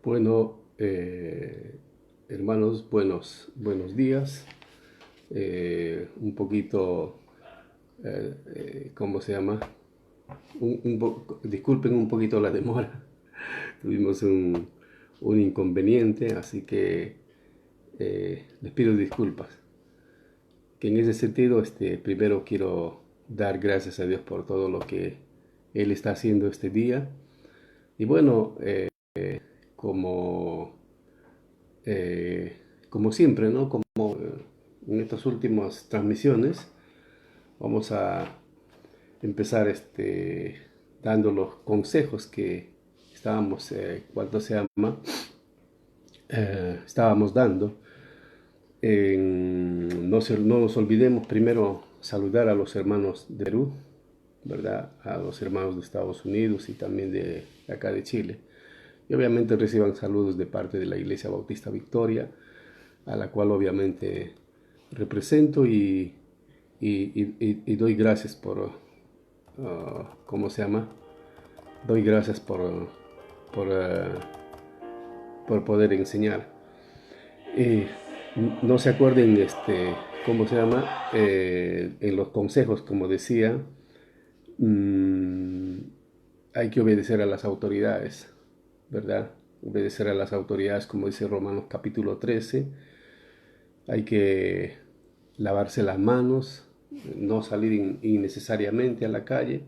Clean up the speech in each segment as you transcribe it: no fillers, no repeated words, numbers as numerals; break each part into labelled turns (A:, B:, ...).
A: Bueno, hermanos, buenos días. Un poquito, ¿cómo se llama? Disculpen un poquito la demora. Tuvimos un inconveniente, así que les pido disculpas. Que en ese sentido, primero quiero dar gracias a Dios por todo lo que Él está haciendo este día. Y bueno, como eh, como siempre, ¿no? Como en estas últimas transmisiones, vamos a empezar dando los consejos que estábamos, ¿cuánto se llama? Estábamos dando. No nos olvidemos primero saludar a los hermanos de Perú, ¿verdad? A los hermanos de Estados Unidos y también de acá de Chile. Y obviamente reciban saludos de parte de la Iglesia Bautista Victoria, a la cual obviamente represento y doy gracias ¿cómo se llama? Doy gracias por poder enseñar. Eh, no se acuerden, ¿cómo se llama? En los consejos, como decía, mm, hay que obedecer a las autoridades, ¿verdad? Obedecer a las autoridades, como dice Romanos capítulo 13. Hay que lavarse las manos, no salir innecesariamente a la calle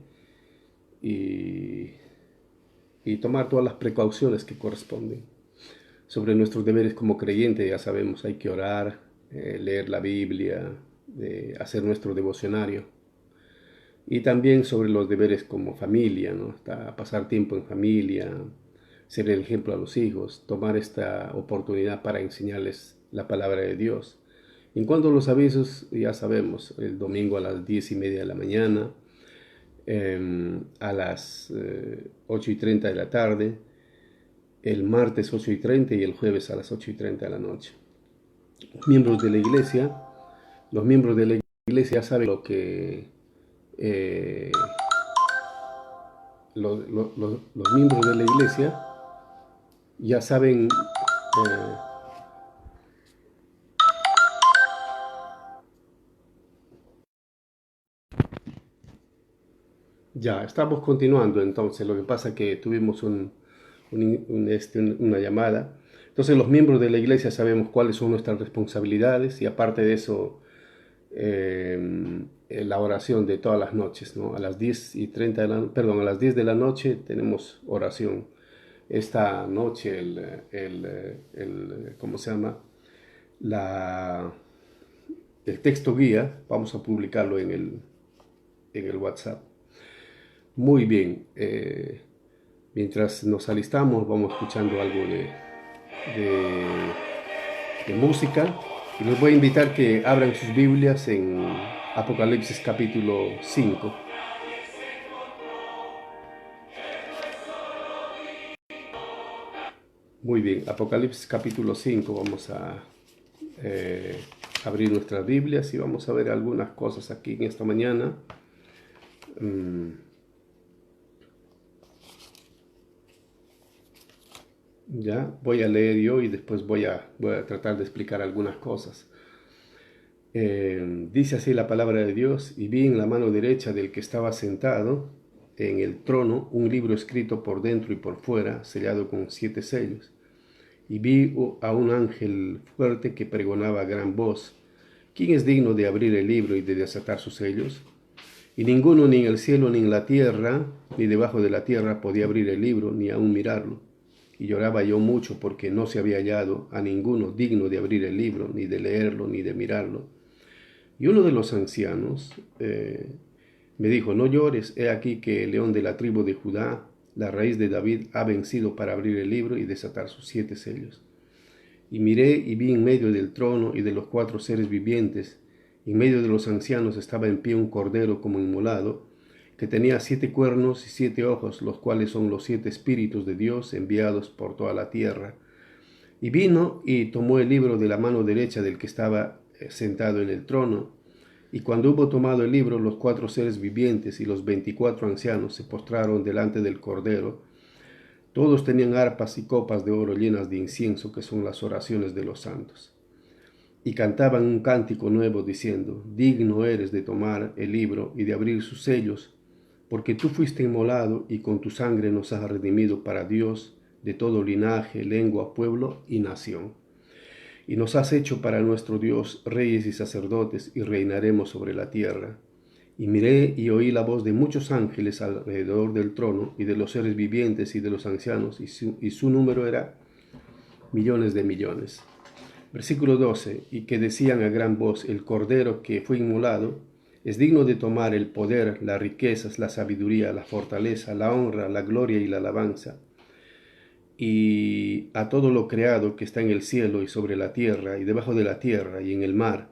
A: y, y tomar todas las precauciones que corresponden. Sobre nuestros deberes como creyentes, ya sabemos, hay que orar, leer la Biblia, hacer nuestro devocionario. Y también sobre los deberes como familia, ¿no? Pasar tiempo en familia, ser el ejemplo a los hijos, tomar esta oportunidad para enseñarles la palabra de Dios. En cuanto a los avisos, ya sabemos, el domingo a las 10:30 de la mañana, a las 8:30 de la tarde, el martes 8:30 y el jueves a las 8:30 de la noche. Miembros de la iglesia, los miembros de la iglesia ya saben lo que eh, los miembros de la iglesia ya saben, ya estamos continuando entonces, lo que pasa es que tuvimos una llamada. Entonces los miembros de la iglesia sabemos cuáles son nuestras responsabilidades y aparte de eso, la oración de todas las noches, ¿no? A las 10:30 perdón, a las 10 de la noche tenemos oración. Esta noche ¿cómo se llama? La, el texto guía, vamos a publicarlo en el WhatsApp. Muy bien, mientras nos alistamos vamos escuchando algo de, de música y les voy a invitar que abran sus Biblias en Apocalipsis capítulo 5. Muy bien, Apocalipsis capítulo 5 vamos a eh, abrir nuestras Biblias y vamos a ver algunas cosas aquí en esta mañana. Ya voy a leer yo y después voy a tratar de explicar algunas cosas. Dice así la palabra de Dios: y vi en la mano derecha del que estaba sentado en el trono un libro escrito por dentro y por fuera, sellado con 7 sellos. Y vi a un ángel fuerte que pregonaba a gran voz: ¿quién es digno de abrir el libro y de desatar sus sellos? Y ninguno, ni en el cielo, ni en la tierra, ni debajo de la tierra, podía abrir el libro, ni aun mirarlo. Y lloraba yo mucho porque no se había hallado a ninguno digno de abrir el libro, ni de leerlo, ni de mirarlo. Y uno de los ancianos me dijo: no llores, he aquí que el león de la tribu de Judá, la raíz de David, ha vencido para abrir el libro y desatar sus 7 sellos. Y miré y vi en medio del trono y de los 4 seres vivientes, en medio de los ancianos estaba en pie un cordero como inmolado, que tenía 7 cuernos y 7 ojos, los cuales son los 7 espíritus de Dios enviados por toda la tierra. Y vino y tomó el libro de la mano derecha del que estaba sentado en el trono. Y cuando hubo tomado el libro, los 4 seres vivientes y los 24 ancianos se postraron delante del cordero, Todos tenían arpas y copas de oro llenas de incienso, que son las oraciones de los santos. Y cantaban un cántico nuevo diciendo: digno eres de tomar el libro y de abrir sus sellos, porque tú fuiste inmolado y con tu sangre nos has redimido para Dios de todo linaje, lengua, pueblo y nación. Y nos has hecho para nuestro Dios reyes y sacerdotes, y reinaremos sobre la tierra. Y miré y oí la voz de muchos ángeles alrededor del trono, y de los seres vivientes y de los ancianos, y su número era millones de millones. Versículo 12, y que decían a gran voz: el Cordero que fue inmolado es digno de tomar el poder, las riquezas, la sabiduría, la fortaleza, la honra, la gloria y la alabanza. Y a todo lo creado que está en el cielo y sobre la tierra y debajo de la tierra y en el mar,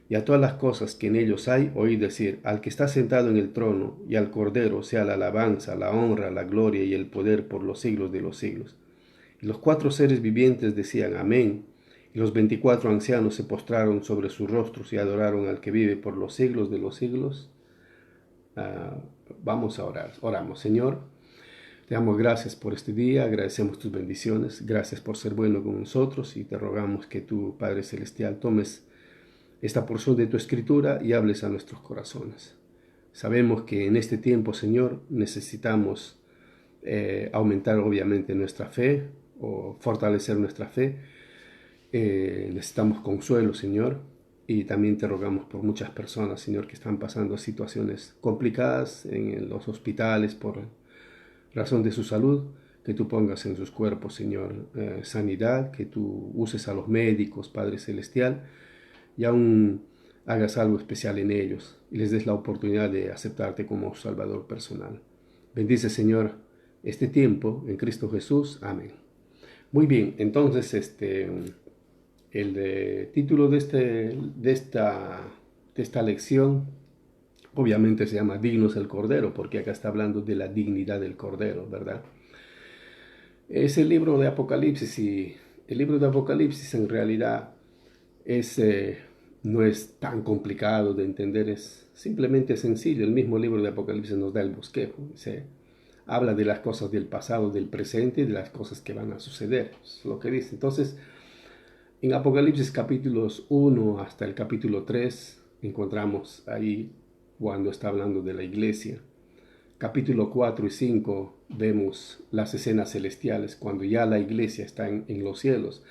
A: y a todas las cosas que en ellos hay, oí decir: al que está sentado en el trono y al Cordero sea la alabanza, la honra, la gloria y el poder por los siglos de los siglos. Y los 4 seres vivientes decían: amén. Y los 24 ancianos se postraron sobre sus rostros y adoraron al que vive por los siglos de los siglos. Vamos a orar. Oramos. Señor, te damos gracias por este día, agradecemos tus bendiciones, gracias por ser bueno con nosotros, y te rogamos que tú, Padre Celestial, tomes esta porción de tu escritura y hables a nuestros corazones. Sabemos que en este tiempo, Señor, necesitamos aumentar obviamente nuestra fe o fortalecer nuestra fe. Necesitamos consuelo, Señor, y también te rogamos por muchas personas, Señor, que están pasando situaciones complicadas en los hospitales por razón de su salud, que tú pongas en sus cuerpos, Señor, sanidad, que tú uses a los médicos, Padre Celestial, y aún hagas algo especial en ellos y les des la oportunidad de aceptarte como Salvador personal. Bendice, Señor, este tiempo en Cristo Jesús. Amén. Muy bien, entonces el título de esta lección obviamente se llama Dignos el Cordero, porque acá está hablando de la dignidad del Cordero, ¿verdad? Es el libro de Apocalipsis, y el libro de Apocalipsis en realidad no es tan complicado de entender, es simplemente sencillo. El mismo libro de Apocalipsis nos da el bosquejo, se habla de las cosas del pasado, del presente y de las cosas que van a suceder, es lo que dice. Entonces, en Apocalipsis capítulos 1 hasta el capítulo 3 encontramos ahí cuando está hablando de la iglesia. Capítulo 4 y 5 vemos las escenas celestiales, cuando ya la iglesia está en los cielos,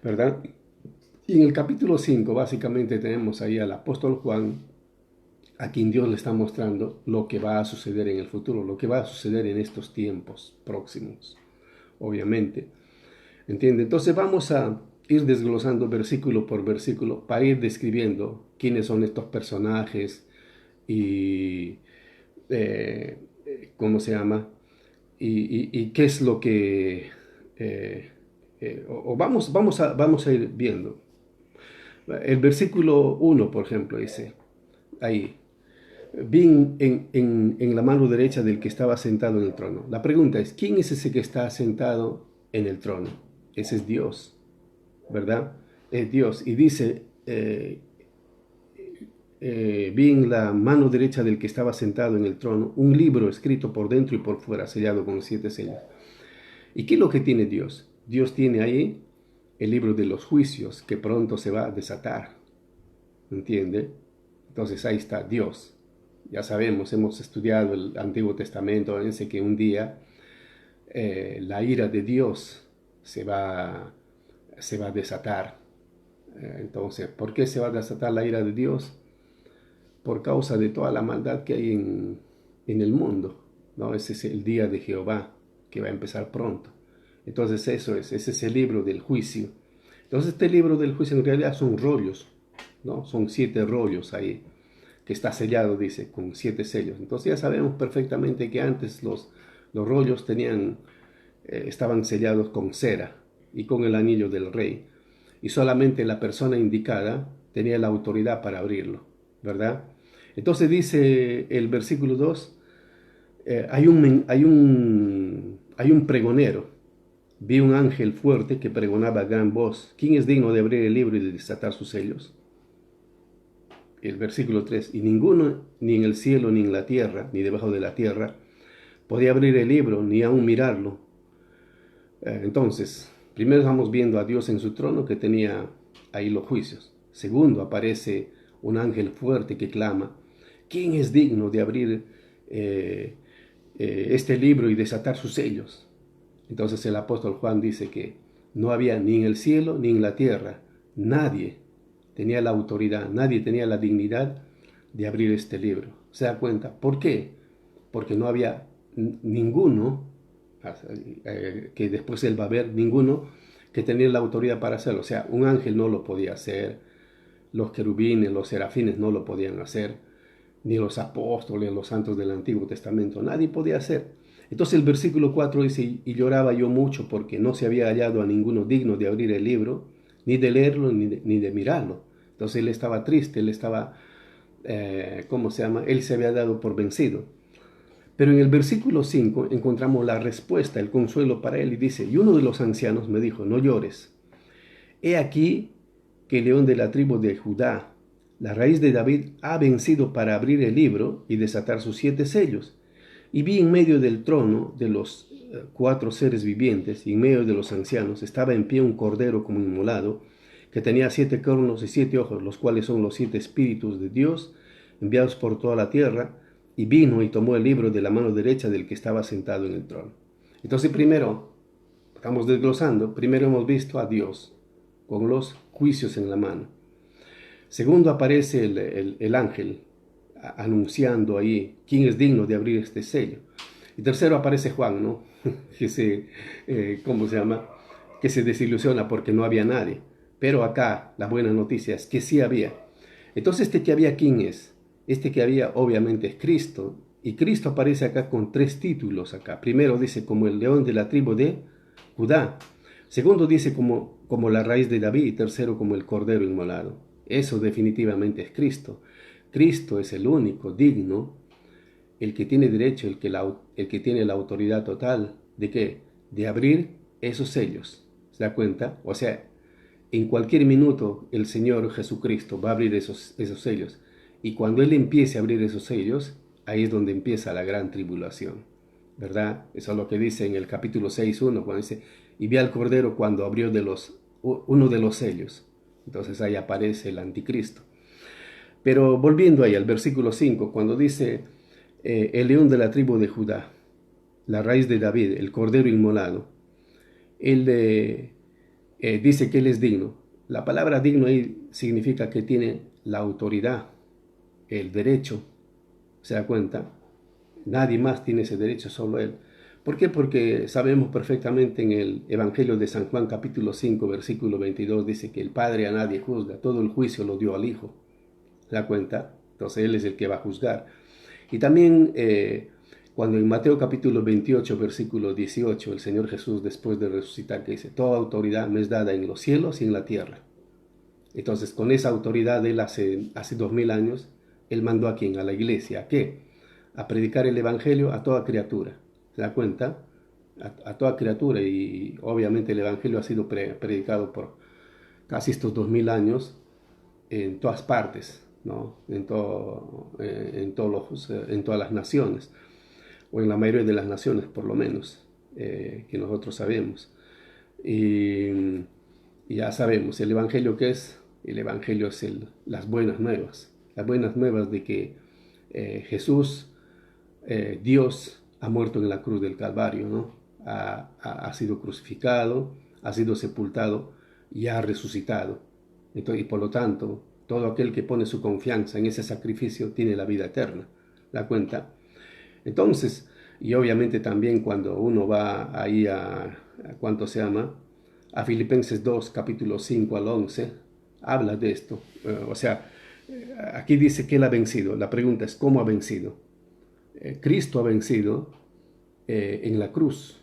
A: ¿verdad? Y en el capítulo 5 básicamente tenemos ahí al apóstol Juan, a quien Dios le está mostrando lo que va a suceder en el futuro, lo que va a suceder en estos tiempos próximos, obviamente. ¿Entiende? Entonces vamos a ir desglosando versículo por versículo para ir describiendo quiénes son estos personajes y ¿cómo se llama? Y qué es lo que vamos a ir viendo. El versículo 1, por ejemplo, dice ahí: vi en la mano derecha del que estaba sentado en el trono. La pregunta es: ¿quién es ese que está sentado en el trono? Ese es Dios, ¿verdad? Es Dios. Y dice, vi en la mano derecha del que estaba sentado en el trono un libro escrito por dentro y por fuera, sellado con 7 sellos. ¿Y qué es lo que tiene Dios? Dios tiene ahí el libro de los juicios, que pronto se va a desatar, ¿entiende? Entonces ahí está Dios. Ya sabemos, hemos estudiado el Antiguo Testamento, dice que un día la ira de Dios se va a desatar. Entonces, ¿por qué se va a desatar la ira de Dios? Por causa de toda la maldad que hay en el mundo, ¿no? Ese es el día de Jehová, que va a empezar pronto. Entonces ese es el libro del juicio. Entonces este libro del juicio en realidad son rollos, ¿no? Son 7 rollos ahí, que está sellado, dice, con 7 sellos. Entonces ya sabemos perfectamente que antes los rollos estaban sellados con cera y con el anillo del rey, y solamente la persona indicada tenía la autoridad para abrirlo, ¿verdad? Entonces dice el versículo 2, hay un pregonero. Vi un ángel fuerte que pregonaba a gran voz: ¿quién es digno de abrir el libro y de desatar sus sellos? El versículo 3, y ninguno, ni en el cielo, ni en la tierra, ni debajo de la tierra, podía abrir el libro, ni aún mirarlo. Entonces, primero estamos viendo a Dios en su trono que tenía ahí los juicios. Segundo, aparece un ángel fuerte que clama, ¿quién es digno de abrir este libro y desatar sus sellos? Entonces el apóstol Juan dice que no había ni en el cielo ni en la tierra, nadie tenía la autoridad, nadie tenía la dignidad de abrir este libro. ¿Se da cuenta? ¿Por qué? Porque no había ninguno, que después él va a ver, ninguno que tenía la autoridad para hacerlo. O sea, un ángel no lo podía hacer, los querubines, los serafines no lo podían hacer, ni los apóstoles, los santos del Antiguo Testamento, nadie podía hacer. Entonces el versículo 4 dice, y lloraba yo mucho porque no se había hallado a ninguno digno de abrir el libro, ni de leerlo, ni de mirarlo. Entonces él estaba triste, él estaba, ¿cómo se llama? Él se había dado por vencido. Pero en el versículo 5 encontramos la respuesta, el consuelo para él, y dice, y uno de los ancianos me dijo, no llores. He aquí que el león de la tribu de Judá, la raíz de David, ha vencido para abrir el libro y desatar sus 7 sellos. Y vi en medio del trono de los 4 seres vivientes y en medio de los ancianos estaba en pie un cordero como inmolado, que tenía 7 cuernos y 7 ojos, los cuales son los 7 espíritus de Dios enviados por toda la tierra, y vino y tomó el libro de la mano derecha del que estaba sentado en el trono. Entonces primero, estamos desglosando, primero hemos visto a Dios con los juicios en la mano. Segundo, aparece el ángel anunciando ahí quién es digno de abrir este sello. Y tercero, aparece Juan, ¿no? que se, ¿cómo se llama? Que se desilusiona porque no había nadie. Pero acá la buena noticia es que sí había. Entonces, este que había, ¿quién es? Este que había, obviamente, es Cristo. Y Cristo aparece acá con 3 títulos acá. Primero dice como el león de la tribu de Judá. Segundo dice como la raíz de David. Y tercero como el cordero inmolado. Eso definitivamente es Cristo. Cristo es el único digno, el que tiene derecho, el que tiene la autoridad total. ¿De qué? De abrir esos sellos. ¿Se da cuenta? O sea, en cualquier minuto el Señor Jesucristo va a abrir esos sellos. Y cuando Él empiece a abrir esos sellos, ahí es donde empieza la gran tribulación. ¿Verdad? Eso es lo que dice en el capítulo 6:1, cuando dice, y vi al Cordero cuando abrió uno de los sellos. Entonces ahí aparece el anticristo. Pero volviendo ahí al versículo 5, cuando dice, el león de la tribu de Judá, la raíz de David, el cordero inmolado, él dice que él es digno. La palabra digno ahí significa que tiene la autoridad, el derecho. ¿Se da cuenta? Nadie más tiene ese derecho, solo él. ¿Por qué? Porque sabemos perfectamente en el Evangelio de San Juan capítulo 5 versículo 22 dice que el Padre a nadie juzga, todo el juicio lo dio al Hijo. ¿Se da cuenta? Entonces Él es el que va a juzgar. Y también cuando en Mateo capítulo 28 versículo 18 el Señor Jesús después de resucitar que dice, toda autoridad me es dada en los cielos y en la tierra. Entonces con esa autoridad Él hace 2000 años, Él mandó a quién, a la iglesia, ¿a qué? A predicar el Evangelio a toda criatura. ¿Se da cuenta? A toda criatura, y obviamente el Evangelio ha sido predicado por casi estos 2000 años en todas partes, ¿no? En todas las naciones, o en la mayoría de las naciones por lo menos, que nosotros sabemos. Y ya sabemos, el Evangelio ¿qué es? El Evangelio es las buenas nuevas de que Jesús, Dios, ha muerto en la cruz del Calvario, ¿no? Ha sido crucificado, ha sido sepultado y ha resucitado. Entonces, y por lo tanto, todo aquel que pone su confianza en ese sacrificio tiene la vida eterna. ¿Da cuenta? Entonces, y obviamente también cuando uno va ahí ¿cuánto se llama? A Filipenses 2, capítulo 5 al 11, habla de esto. O sea, aquí dice que Él ha vencido. La pregunta es, ¿cómo ha vencido? Cristo ha vencido en la cruz,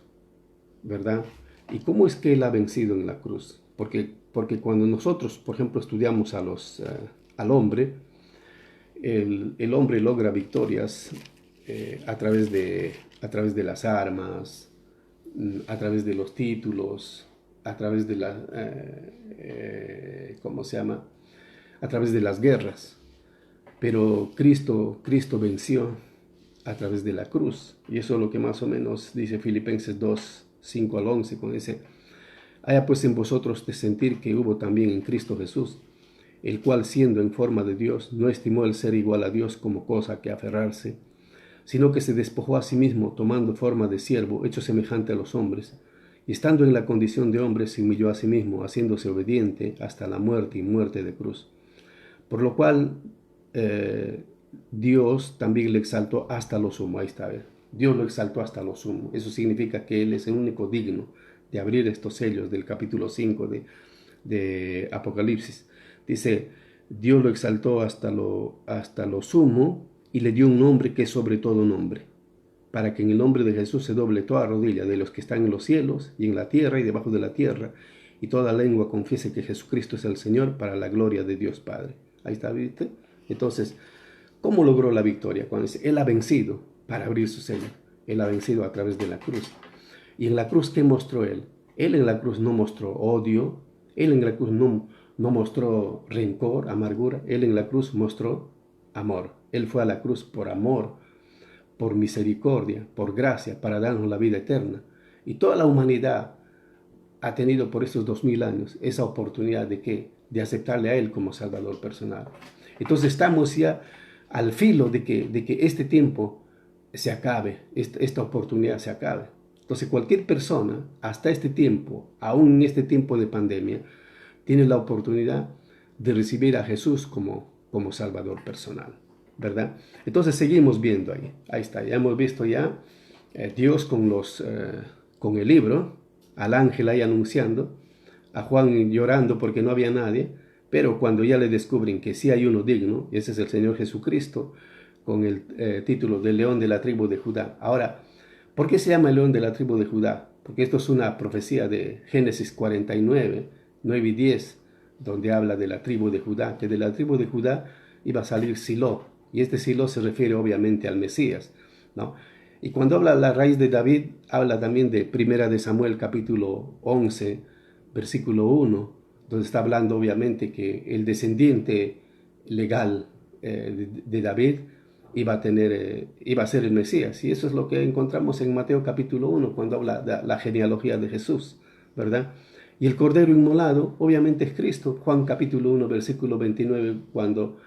A: ¿verdad? ¿Y cómo es que Él ha vencido en la cruz? Porque cuando nosotros, por ejemplo, estudiamos al hombre, el hombre logra victorias a través de las armas, a través de los títulos, a través de ¿cómo se llama? A través de las guerras. Pero Cristo venció a través de la cruz. Y eso es lo que más o menos dice Filipenses 2, 5 al 11, cuando dice: haya pues en vosotros de sentir que hubo también en Cristo Jesús, el cual siendo en forma de Dios, no estimó el ser igual a Dios como cosa que aferrarse, sino que se despojó a sí mismo, tomando forma de siervo, hecho semejante a los hombres, y estando en la condición de hombre, se humilló a sí mismo, haciéndose obediente hasta la muerte y muerte de cruz. Por lo cual Dios también le exaltó hasta lo sumo. Ahí está, Dios lo exaltó hasta lo sumo. Eso significa que Él es el único digno de abrir estos sellos del capítulo 5 de Apocalipsis. Dice: Dios lo exaltó hasta lo sumo y le dio un nombre que es sobre todo nombre, para que en el nombre de Jesús se doble toda rodilla de los que están en los cielos y en la tierra y debajo de la tierra, y toda lengua confiese que Jesucristo es el Señor, para la gloria de Dios Padre. Ahí está, ¿viste? Entonces, ¿cómo logró la victoria? Cuando dice: Él ha vencido para abrir su sello. Él ha vencido a través de la cruz. Y en la cruz, ¿qué mostró Él? Él en la cruz no mostró odio. Él en la cruz no mostró rencor, amargura. Él en la cruz mostró amor. Él fue a la cruz por amor, por misericordia, por gracia, para darnos la vida eterna. Y toda la humanidad ha tenido por estos 2000 años esa oportunidad de ¿qué? De aceptarle a Él como Salvador personal. Entonces estamos ya al filo de que este tiempo se acabe, esta oportunidad se acabe. Entonces cualquier persona, hasta este tiempo, aún en este tiempo de pandemia, tiene la oportunidad de recibir a Jesús como Salvador personal, ¿verdad? Entonces seguimos viendo ahí. Ahí está, ya hemos visto ya Dios con el libro, al ángel ahí anunciando, a Juan llorando porque no había nadie, pero cuando ya le descubren que sí hay uno digno, ese es el Señor Jesucristo, con el título de León de la tribu de Judá. Ahora, ¿por qué se llama el León de la tribu de Judá? Porque esto es una profecía de Génesis 49, 9 y 10, donde habla de la tribu de Judá, que de la tribu de Judá iba a salir Silo, y este Silo se refiere obviamente al Mesías, ¿no? Y cuando habla la raíz de David, habla también de Primera de Samuel capítulo 11, versículo 1, donde está hablando obviamente que el descendiente legal de David iba a ser el Mesías. Y eso es lo que encontramos en Mateo capítulo 1, cuando habla de la genealogía de Jesús, ¿verdad? Y el Cordero inmolado, obviamente, es Cristo. Juan capítulo 1, versículo 29, cuando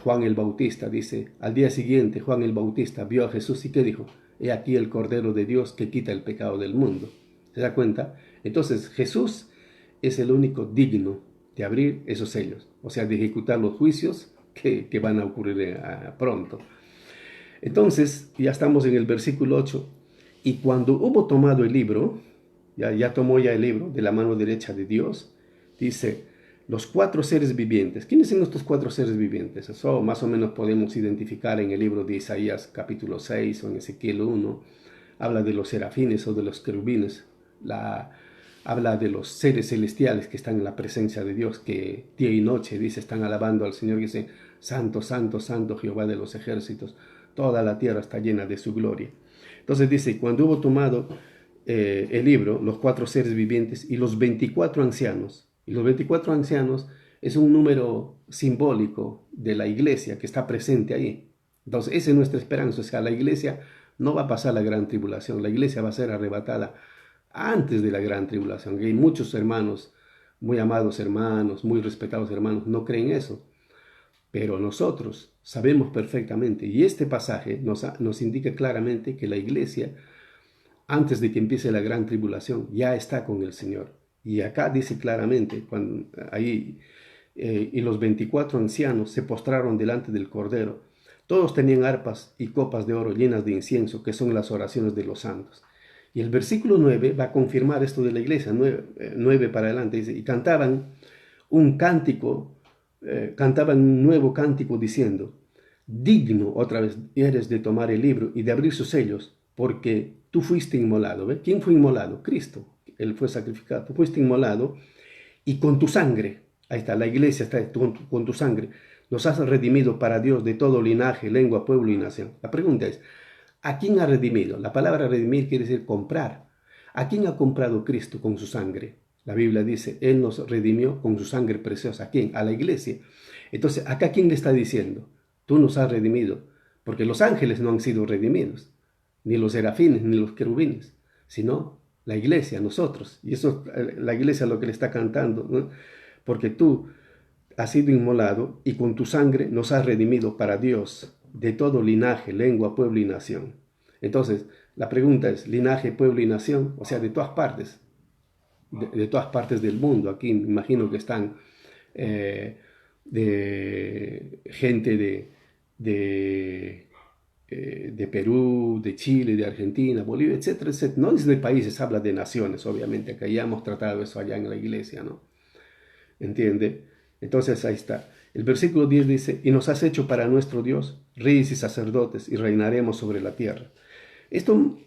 A: Juan el Bautista dice: al día siguiente Juan el Bautista vio a Jesús y ¿qué dijo? He aquí el Cordero de Dios que quita el pecado del mundo. ¿Se da cuenta? Entonces Jesús es el único digno de abrir esos sellos, o sea, de ejecutar los juicios que van a ocurrir pronto. Entonces, ya estamos en el versículo 8. Y cuando hubo tomado el libro, ya tomó ya el libro de la mano derecha de Dios, dice: los 4 seres vivientes. ¿Quiénes son estos 4 seres vivientes? Eso más o menos podemos identificar en el libro de Isaías capítulo 6 o en Ezequiel 1. Habla de los serafines o de los querubines. Habla de los seres celestiales que están en la presencia de Dios, que día y noche, dice, están alabando al Señor, y dice: santo, santo, santo Jehová de los ejércitos, toda la tierra está llena de su gloria. Entonces dice: cuando hubo tomado el libro, los 4 seres vivientes y los 24 ancianos, y los 24 ancianos es un número simbólico de la iglesia que está presente ahí. Entonces esa es nuestra esperanza, o sea, la iglesia no va a pasar la gran tribulación, la iglesia va a ser arrebatada antes de la gran tribulación. Y hay muchos hermanos, muy amados hermanos, muy respetados hermanos, no creen eso. Pero nosotros sabemos perfectamente, y este pasaje nos indica claramente que la iglesia, antes de que empiece la gran tribulación, ya está con el Señor. Y acá dice claramente, y los 24 ancianos se postraron delante del Cordero. Todos tenían arpas y copas de oro llenas de incienso, que son las oraciones de los santos. Y el versículo 9 va a confirmar esto de la iglesia, 9 para adelante, dice: y cantaban un cántico, cantaban un nuevo cántico diciendo: digno otra vez eres de tomar el libro y de abrir sus sellos, porque tú fuiste inmolado. ¿Ve? ¿Quién fue inmolado? Cristo. Él fue sacrificado. Tú fuiste inmolado y con tu sangre, ahí está, la iglesia está con tu sangre, nos has redimido para Dios de todo linaje, lengua, pueblo y nación. La pregunta es: ¿a quién ha redimido? La palabra redimir quiere decir comprar. ¿A quién ha comprado Cristo con su sangre? La Biblia dice: Él nos redimió con su sangre preciosa. ¿A quién? A la iglesia. Entonces, ¿acá quién le está diciendo? Tú nos has redimido. Porque los ángeles no han sido redimidos, ni los serafines, ni los querubines, sino La iglesia, nosotros. Y eso, la iglesia lo que le está cantando, ¿no? Porque tú has sido inmolado y con tu sangre nos has redimido para Dios de todo linaje, lengua, pueblo y nación. Entonces, la pregunta es, linaje, pueblo y nación, o sea, de todas partes, de todas partes del mundo. Aquí me imagino que están eh, de gente de, de Perú, de Chile, de Argentina, Bolivia, etcétera, etcétera. No es de países, habla de naciones, obviamente, que ya hemos tratado eso allá en la iglesia, ¿no? ¿Entiende? Entonces ahí está. El versículo 10 dice, y nos has hecho para nuestro Dios reyes y sacerdotes y reinaremos sobre la tierra. Esto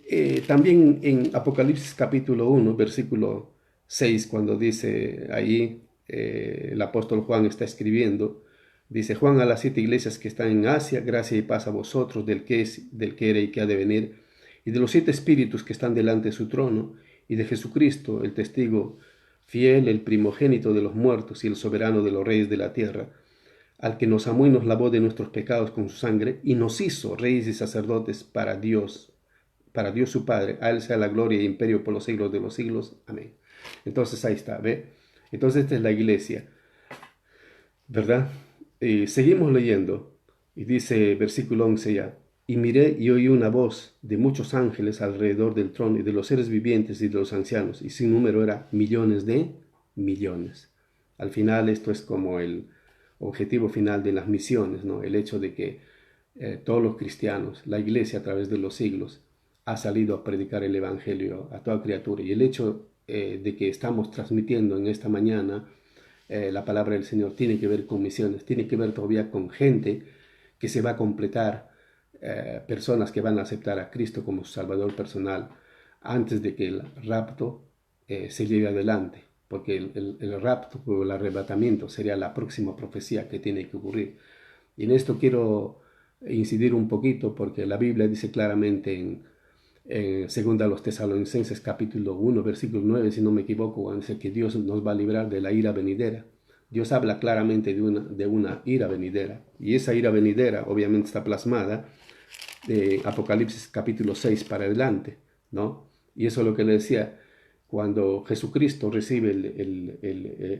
A: también en Apocalipsis capítulo 1, versículo 6, cuando dice ahí, el apóstol Juan está escribiendo, dice Juan a las 7 iglesias que están en Asia, gracia y paz a vosotros, del que es, del que era y que ha de venir, y de los 7 espíritus que están delante de su trono, y de Jesucristo, el testigo fiel, el primogénito de los muertos y el soberano de los reyes de la tierra, al que nos amó y nos lavó de nuestros pecados con su sangre, y nos hizo reyes y sacerdotes para Dios su Padre, a Él sea la gloria y imperio por los siglos de los siglos. Amén. Entonces ahí está, ¿ve? Entonces esta es la iglesia, ¿verdad? Seguimos leyendo, y dice versículo 11 ya, y miré y oí una voz de muchos ángeles alrededor del trono y de los seres vivientes y de los ancianos, y sin número era millones de millones. Al final esto es como el objetivo final de las misiones, ¿no? El hecho de que todos los cristianos, la iglesia a través de los siglos, ha salido a predicar el Evangelio a toda criatura. Y el hecho de que estamos transmitiendo en esta mañana la palabra del Señor tiene que ver con misiones, tiene que ver todavía con gente que se va a completar, personas que van a aceptar a Cristo como su Salvador personal antes de que el rapto se lleve adelante, porque el rapto o el arrebatamiento sería la próxima profecía que tiene que ocurrir. Y en esto quiero incidir un poquito porque la Biblia dice claramente en segunda a los Tesalonicenses capítulo 1 versículo 9, si no me equivoco, dice que Dios nos va a librar de la ira venidera. Dios habla claramente de una ira venidera, y esa ira venidera obviamente está plasmada de Apocalipsis capítulo 6 para adelante, ¿no? Y eso es lo que le decía, cuando Jesucristo recibe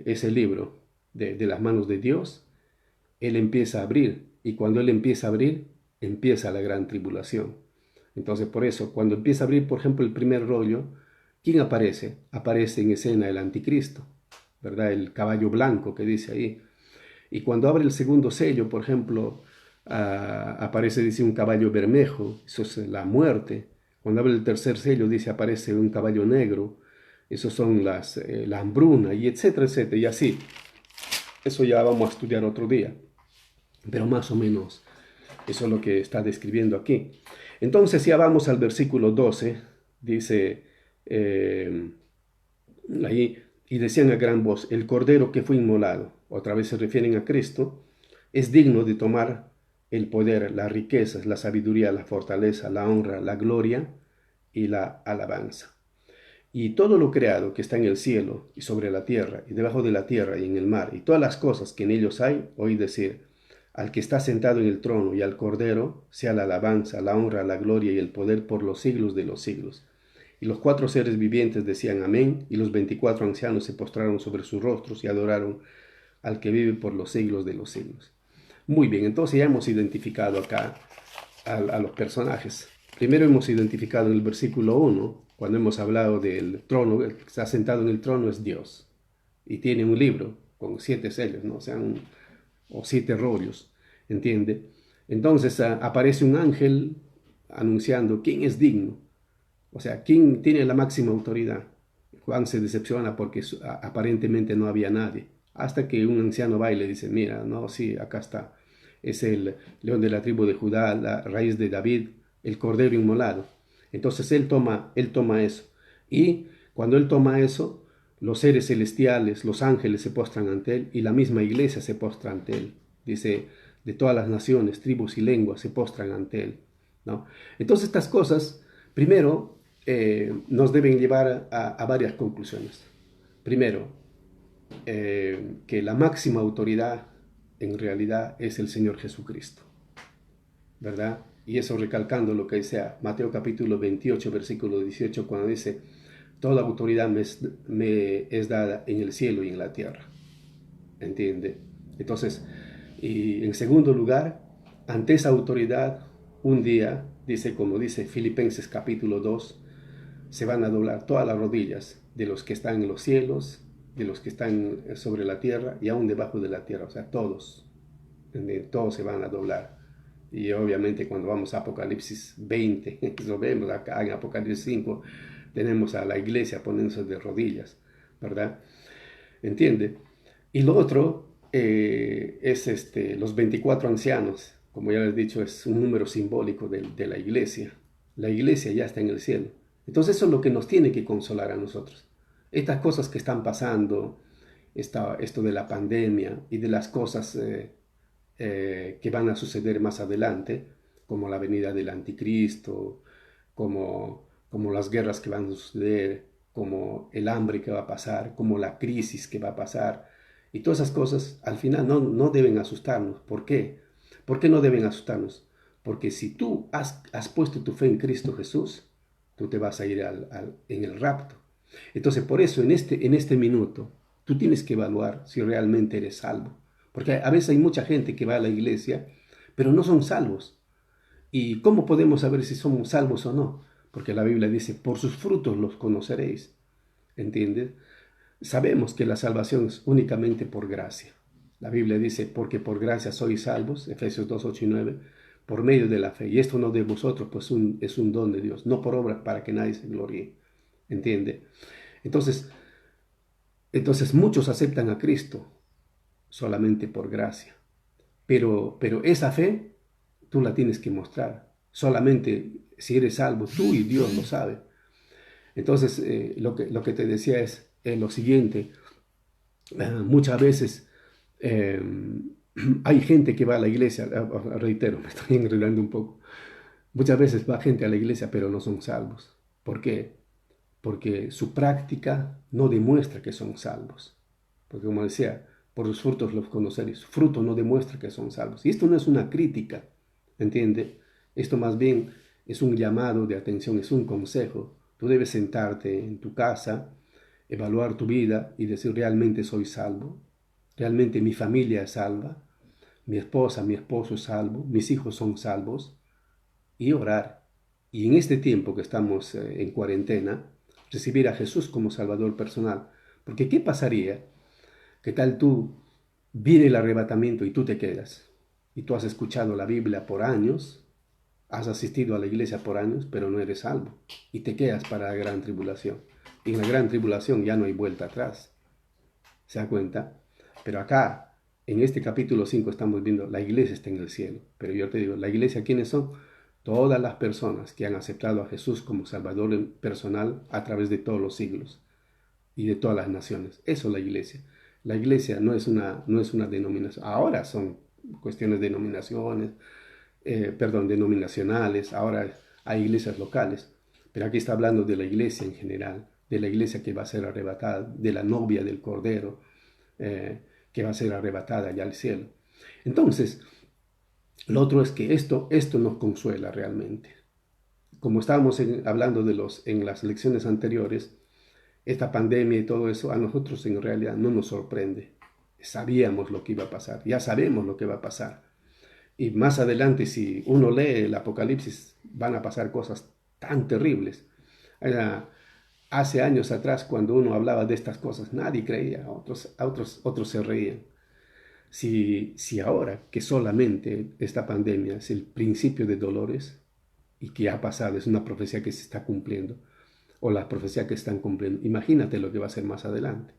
A: ese libro de las manos de Dios, Él empieza a abrir, y cuando Él empieza a abrir, empieza la gran tribulación. Entonces, por eso, cuando empieza a abrir, por ejemplo, el primer rollo, ¿quién aparece? Aparece en escena el anticristo, ¿verdad? El caballo blanco que dice ahí. Y cuando abre el segundo sello, por ejemplo, aparece, dice, un caballo bermejo, eso es la muerte. Cuando abre el tercer sello, dice, aparece un caballo negro, eso son la hambruna, y etcétera, etcétera, y así. Eso ya vamos a estudiar otro día, pero más o menos eso es lo que está describiendo aquí. Entonces, si ya vamos al versículo 12, dice ahí, y decían a gran voz, el cordero que fue inmolado, otra vez se refieren a Cristo, es digno de tomar el poder, las riquezas, la sabiduría, la fortaleza, la honra, la gloria y la alabanza. Y todo lo creado que está en el cielo y sobre la tierra y debajo de la tierra y en el mar y todas las cosas que en ellos hay, oí decir, al que está sentado en el trono y al cordero, sea la alabanza, la honra, la gloria y el poder por los siglos de los siglos. Y los 4 seres vivientes decían amén, y los 24 ancianos se postraron sobre sus rostros y adoraron al que vive por los siglos de los siglos. Muy bien, entonces ya hemos identificado acá a los personajes. Primero hemos identificado en el versículo 1, cuando hemos hablado del trono, el que está sentado en el trono es Dios, y tiene un libro con 7 sellos, ¿no? O 7 rollos, ¿entiende? Entonces aparece un ángel anunciando quién es digno, o sea, quién tiene la máxima autoridad. Juan se decepciona porque aparentemente no había nadie, hasta que un anciano va y le dice, mira, no, sí, acá está, es el león de la tribu de Judá, la raíz de David, el cordero inmolado. Entonces él toma eso, y cuando él toma eso, los seres celestiales, los ángeles se postran ante él, y la misma iglesia se postra ante él. Dice, de todas las naciones, tribus y lenguas se postran ante él, ¿no? Entonces estas cosas, primero, nos deben llevar a varias conclusiones. Primero, que la máxima autoridad en realidad es el Señor Jesucristo, ¿verdad? Y eso recalcando lo que dice Mateo capítulo 28, versículo 18, cuando dice, Toda autoridad me es dada en el cielo y en la tierra. ¿Entiende? Entonces, y en segundo lugar, ante esa autoridad, un día, dice como dice Filipenses capítulo 2, se van a doblar todas las rodillas de los que están en los cielos, de los que están sobre la tierra y aún debajo de la tierra, o sea, todos, todos se van a doblar. Y obviamente cuando vamos a Apocalipsis 20, lo vemos acá en Apocalipsis 5, tenemos a la iglesia poniéndose de rodillas, ¿verdad? ¿Entiende? Y lo otro es los 24 ancianos, como ya les he dicho, es un número simbólico de la iglesia. La iglesia ya está en el cielo. Entonces eso es lo que nos tiene que consolar a nosotros. Estas cosas que están pasando, esto de la pandemia y de las cosas que van a suceder más adelante, como la venida del anticristo, como las guerras que van a suceder, como el hambre que va a pasar, como la crisis que va a pasar. Y todas esas cosas al final no deben asustarnos. ¿Por qué? ¿Por qué no deben asustarnos? Porque si tú has puesto tu fe en Cristo Jesús, tú te vas a ir en el rapto. Entonces, por eso en este minuto, tú tienes que evaluar si realmente eres salvo. Porque a veces hay mucha gente que va a la iglesia, pero no son salvos. ¿Y cómo podemos saber si somos salvos o no? Porque la Biblia dice, por sus frutos los conoceréis. ¿Entiendes? Sabemos que la salvación es únicamente por gracia. La Biblia dice, porque por gracia sois salvos, Efesios 2, 8 y 9, por medio de la fe. Y esto no de vosotros, pues es un don de Dios, no por obra para que nadie se gloríe. ¿Entiende? Entonces, entonces muchos aceptan a Cristo solamente por gracia. Pero esa fe tú la tienes que mostrar. Solamente si eres salvo, tú y Dios lo sabe. Entonces, lo que te decía es lo siguiente. Muchas veces eh, hay gente que va a la iglesia, reitero, me estoy enredando un poco. Muchas veces va gente a la iglesia, pero no son salvos. ¿Por qué? Porque su práctica no demuestra que son salvos. Porque como decía, por los frutos los conoceréis. Su fruto no demuestra que son salvos. Y esto no es una crítica, ¿entiende? Esto más bien es un llamado de atención, es un consejo. Tú debes sentarte en tu casa, evaluar tu vida y decir, realmente soy salvo, realmente mi familia es salva, mi esposa, mi esposo es salvo, mis hijos son salvos, y orar. Y en este tiempo que estamos en cuarentena, recibir a Jesús como Salvador personal. Porque ¿qué pasaría? ¿Qué tal tú viene el arrebatamiento y tú te quedas? Y tú has escuchado la Biblia por años, has asistido a la iglesia por años, pero no eres salvo. Y te quedas para la gran tribulación. Y en la gran tribulación ya no hay vuelta atrás. ¿Se da cuenta? Pero acá, en este capítulo 5 estamos viendo, la iglesia está en el cielo. Pero yo te digo, ¿la iglesia quiénes son? Todas las personas que han aceptado a Jesús como Salvador personal a través de todos los siglos y de todas las naciones. Eso es la iglesia. La iglesia no es una denominación. Ahora son cuestiones de denominaciones, denominacionales, ahora hay iglesias locales. Pero aquí está hablando de la iglesia en general, de la iglesia que va a ser arrebatada, de la novia del Cordero, que va a ser arrebatada ya al cielo. Entonces, lo otro es que esto nos consuela realmente. Como estábamos hablando en las lecciones anteriores, esta pandemia y todo eso a nosotros en realidad no nos sorprende. Sabíamos lo que iba a pasar, ya sabemos lo que va a pasar. Y más adelante, si uno lee el Apocalipsis, van a pasar cosas tan terribles. Hace años atrás, cuando uno hablaba de estas cosas, nadie creía, otros se reían. Si ahora que solamente esta pandemia es el principio de dolores y que ha pasado, es una profecía que se está cumpliendo, o la profecía que están cumpliendo, imagínate lo que va a ser más adelante.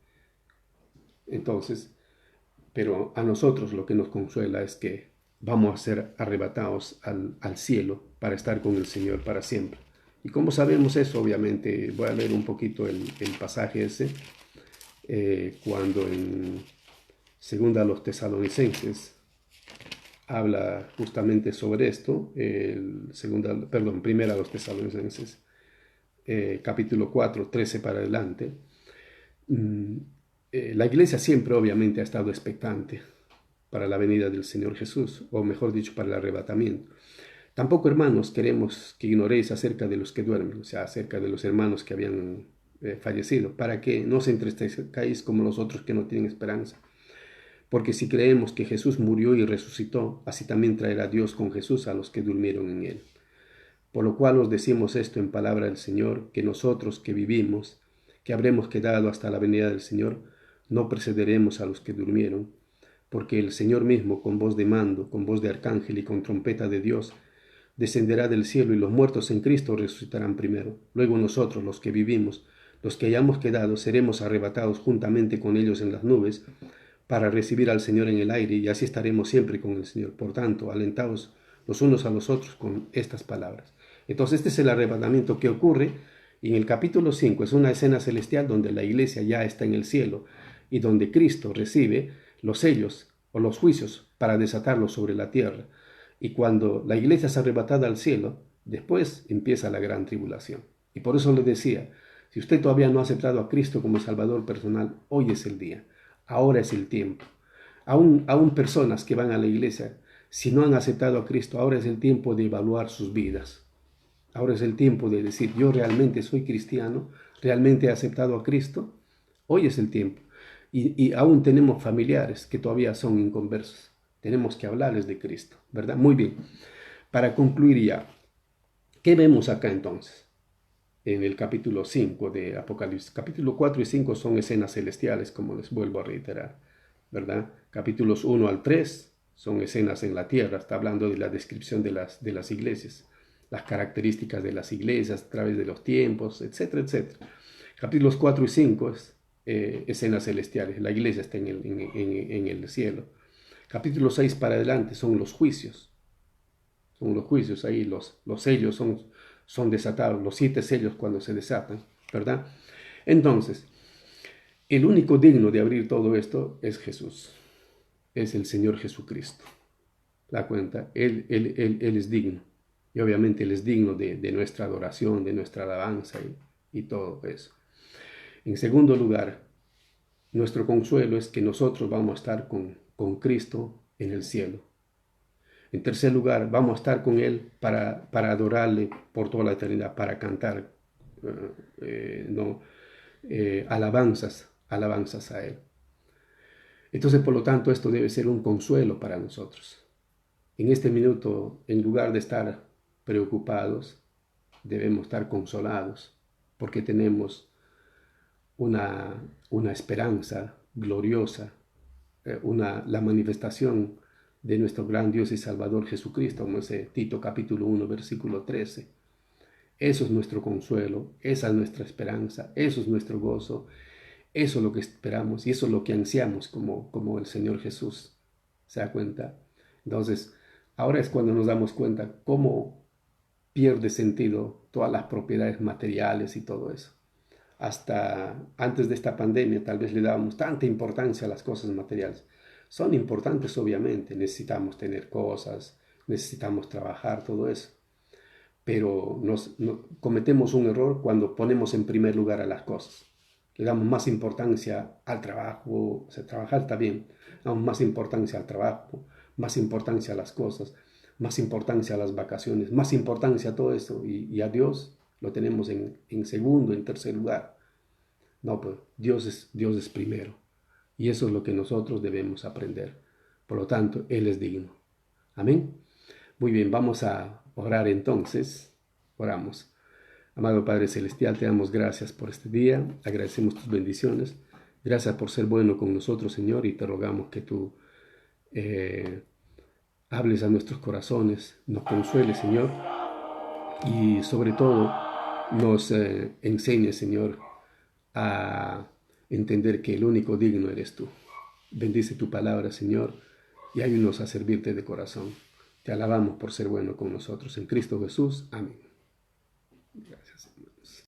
A: Entonces, pero a nosotros lo que nos consuela es que vamos a ser arrebatados al cielo para estar con el Señor para siempre. Y como sabemos eso, obviamente, voy a leer un poquito el pasaje ese, cuando en segunda a los tesalonicenses habla justamente sobre esto, primera a los tesalonicenses, capítulo 4, 13 para adelante. La iglesia siempre obviamente ha estado expectante para la venida del Señor Jesús, o mejor dicho, para el arrebatamiento. Tampoco, hermanos, queremos que ignoréis acerca de los que duermen, o sea, acerca de los hermanos que habían fallecido, para que no se entristezcáis como los otros que no tienen esperanza. Porque si creemos que Jesús murió y resucitó, así también traerá Dios con Jesús a los que durmieron en él. Por lo cual os decimos esto en palabra del Señor, que nosotros que vivimos, que habremos quedado hasta la venida del Señor, no precederemos a los que durmieron, porque el Señor mismo, con voz de mando, con voz de arcángel y con trompeta de Dios, descenderá del cielo, y los muertos en Cristo resucitarán primero. Luego nosotros, los que vivimos, los que hayamos quedado, seremos arrebatados juntamente con ellos en las nubes, para recibir al Señor en el aire, y así estaremos siempre con el Señor. Por tanto, alentaos los unos a los otros con estas palabras. Entonces, este es el arrebatamiento que ocurre, y en el capítulo 5 es una escena celestial donde la iglesia ya está en el cielo, y donde Cristo recibe los sellos o los juicios para desatarlos sobre la tierra. Y cuando la iglesia es arrebatada al cielo, después empieza la gran tribulación. Y por eso le decía, si usted todavía no ha aceptado a Cristo como Salvador personal, hoy es el día, ahora es el tiempo. Aún personas que van a la iglesia, si no han aceptado a Cristo, ahora es el tiempo de evaluar sus vidas. Ahora es el tiempo de decir, yo realmente soy cristiano, realmente he aceptado a Cristo. Hoy es el tiempo. Y aún tenemos familiares que todavía son inconversos. Tenemos que hablarles de Cristo, ¿verdad? Muy bien. Para concluir ya, ¿qué vemos acá entonces? En el capítulo 5 de Apocalipsis. Capítulo 4 y 5 son escenas celestiales, como les vuelvo a reiterar, ¿verdad? Capítulos 1 al 3 son escenas en la tierra, está hablando de la descripción de las iglesias, las características de las iglesias a través de los tiempos, etcétera, etcétera. Capítulos 4 y 5 es escenas celestiales, la iglesia está en el cielo. Capítulo 6 para adelante son los juicios. Son los juicios, ahí los sellos son desatados, los 7 sellos cuando se desatan, ¿verdad? Entonces, el único digno de abrir todo esto es Jesús, es el Señor Jesucristo. ¿Da cuenta? Él es digno. Y obviamente Él es digno de nuestra adoración, de nuestra alabanza y todo eso. En segundo lugar, nuestro consuelo es que nosotros vamos a estar con Cristo en el cielo. En tercer lugar, vamos a estar con Él para adorarle por toda la eternidad, para cantar alabanzas a Él. Entonces, por lo tanto, esto debe ser un consuelo para nosotros. En este minuto, en lugar de estar preocupados, debemos estar consolados, porque tenemos una esperanza gloriosa, la manifestación de nuestro gran Dios y Salvador Jesucristo, como dice Tito capítulo 1, versículo 13. Eso es nuestro consuelo, esa es nuestra esperanza, eso es nuestro gozo, eso es lo que esperamos y eso es lo que ansiamos como el Señor Jesús. ¿Se da cuenta? Entonces, ahora es cuando nos damos cuenta cómo pierde sentido todas las propiedades materiales y todo eso. Hasta antes de esta pandemia tal vez le dábamos tanta importancia a las cosas materiales. Son importantes, obviamente, necesitamos tener cosas, necesitamos trabajar, todo eso. Pero cometemos un error cuando ponemos en primer lugar a las cosas. Le damos más importancia al trabajo, o sea, trabajar está bien, damos más importancia al trabajo, más importancia a las cosas, más importancia a las vacaciones, más importancia a todo eso, y a Dios lo tenemos en segundo, en tercer lugar. No, pues Dios es primero. Y eso es lo que nosotros debemos aprender. Por lo tanto, Él es digno. Amén. Muy bien, vamos a orar entonces. Oramos. Amado Padre Celestial, te damos gracias por este día. Agradecemos tus bendiciones. Gracias por ser bueno con nosotros, Señor, y te rogamos que tú hables a nuestros corazones, nos consueles, Señor, y sobre todo nos enseñes, Señor, a entender que el único digno eres tú. Bendice tu palabra, Señor, y ayúdanos a servirte de corazón. Te alabamos por ser bueno con nosotros. En Cristo Jesús. Amén. Gracias, Señor.